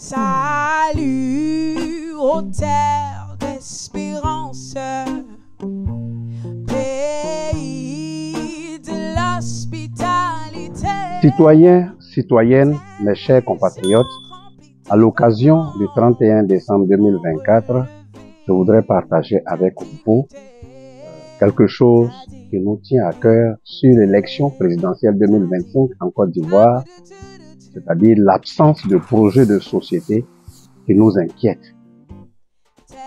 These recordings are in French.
Salut aux terres d'espérance, pays de l'hospitalité. Citoyens, citoyennes, mes chers compatriotes, à l'occasion du 31 décembre 2024, je voudrais partager avec vous quelque chose qui nous tient à cœur sur l'élection présidentielle 2025 en Côte d'Ivoire, c'est-à-dire l'absence de projet de société qui nous inquiète.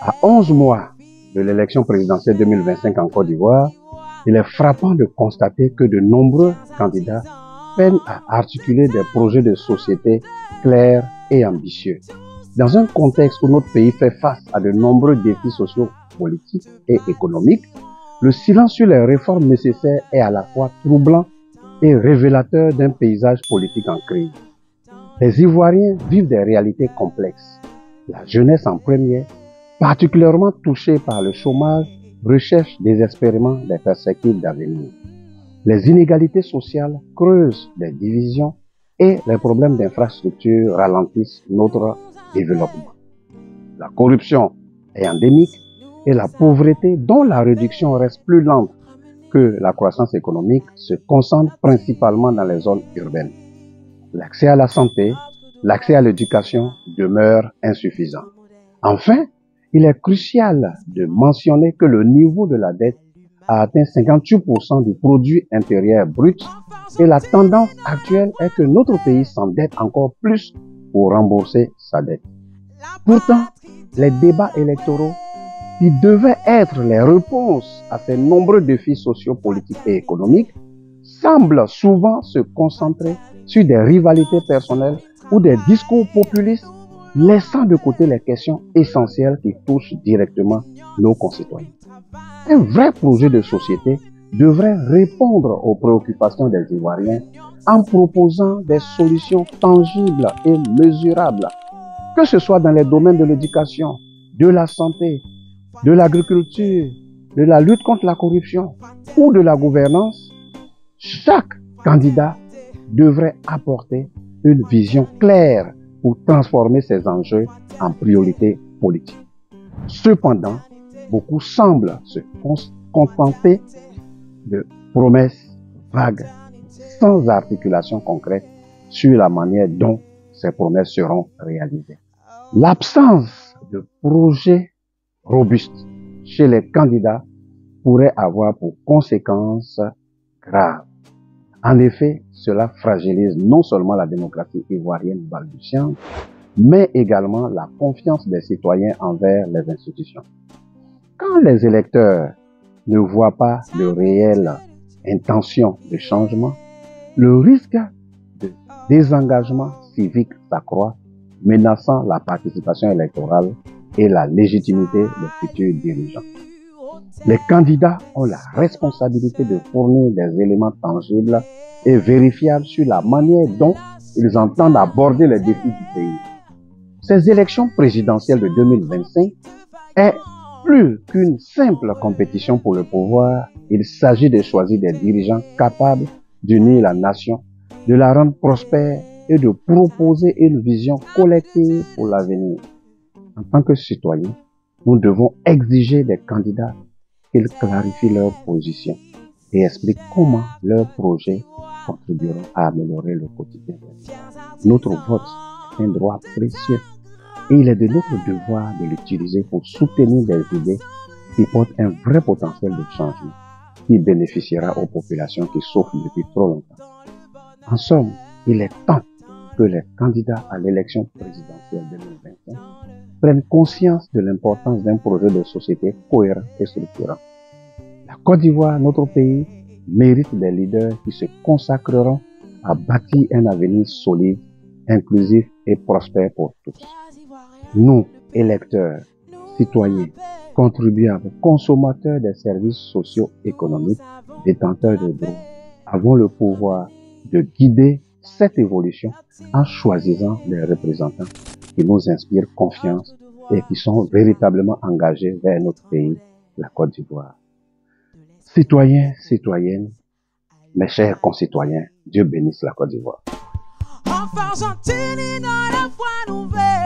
À 11 mois de l'élection présidentielle 2025 en Côte d'Ivoire, il est frappant de constater que de nombreux candidats peinent à articuler des projets de société clairs et ambitieux. Dans un contexte où notre pays fait face à de nombreux défis sociaux, politiques et économiques, le silence sur les réformes nécessaires est à la fois troublant et révélateur d'un paysage politique en crise. Les Ivoiriens vivent des réalités complexes. La jeunesse en première, particulièrement touchée par le chômage, recherche désespérément des perspectives d'avenir. Les inégalités sociales creusent des divisions et les problèmes d'infrastructure ralentissent notre développement. La corruption est endémique et la pauvreté, dont la réduction reste plus lente que la croissance économique, se concentre principalement dans les zones urbaines. L'accès à la santé, l'accès à l'éducation demeure insuffisant. Enfin, il est crucial de mentionner que le niveau de la dette a atteint 58% du produit intérieur brut et la tendance actuelle est que notre pays s'endette encore plus pour rembourser sa dette. Pourtant, les débats électoraux qui devaient être les réponses à ces nombreux défis sociaux, politiques et économiques semblent souvent se concentrer sur des rivalités personnelles ou des discours populistes, laissant de côté les questions essentielles qui touchent directement nos concitoyens. Un vrai projet de société devrait répondre aux préoccupations des Ivoiriens en proposant des solutions tangibles et mesurables, que ce soit dans les domaines de l'éducation, de la santé, de l'agriculture, de la lutte contre la corruption ou de la gouvernance. Chaque candidat devrait apporter une vision claire pour transformer ces enjeux en priorités politiques. Cependant, beaucoup semblent se contenter de promesses vagues, sans articulation concrète sur la manière dont ces promesses seront réalisées. L'absence de projets robustes chez les candidats pourrait avoir pour conséquence graves. En effet, cela fragilise non seulement la démocratie ivoirienne balbutiante, mais également la confiance des citoyens envers les institutions. Quand les électeurs ne voient pas de réelle intention de changement, le risque de désengagement civique s'accroît, menaçant la participation électorale et la légitimité des futurs dirigeants. Les candidats ont la responsabilité de fournir des éléments tangibles et vérifiables sur la manière dont ils entendent aborder les défis du pays. Ces élections présidentielles de 2025 est plus qu'une simple compétition pour le pouvoir. Il s'agit de choisir des dirigeants capables d'unir la nation, de la rendre prospère et de proposer une vision collective pour l'avenir. En tant que citoyens, nous devons exiger des candidats qu'ils clarifient leur position et expliquent comment leurs projets contribueront à améliorer le quotidien. Notre vote est un droit précieux et il est de notre devoir de l'utiliser pour soutenir des idées qui portent un vrai potentiel de changement qui bénéficiera aux populations qui souffrent depuis trop longtemps. En somme, il est temps que les candidats à l'élection présidentielle 2025 prennent conscience de l'importance d'un projet de société cohérent et structurant. La Côte d'Ivoire, notre pays, mérite des leaders qui se consacreront à bâtir un avenir solide, inclusif et prospère pour tous. Nous, électeurs, citoyens, contribuables, consommateurs des services socio-économiques, détenteurs de droits, avons le pouvoir de guider cette évolution en choisissant des représentants qui nous inspirent confiance et qui sont véritablement engagés vers notre pays, la Côte d'Ivoire. Citoyens, citoyennes, mes chers concitoyens, Dieu bénisse la Côte d'Ivoire. Enfin, j'en tenais dans la foi nouvelle.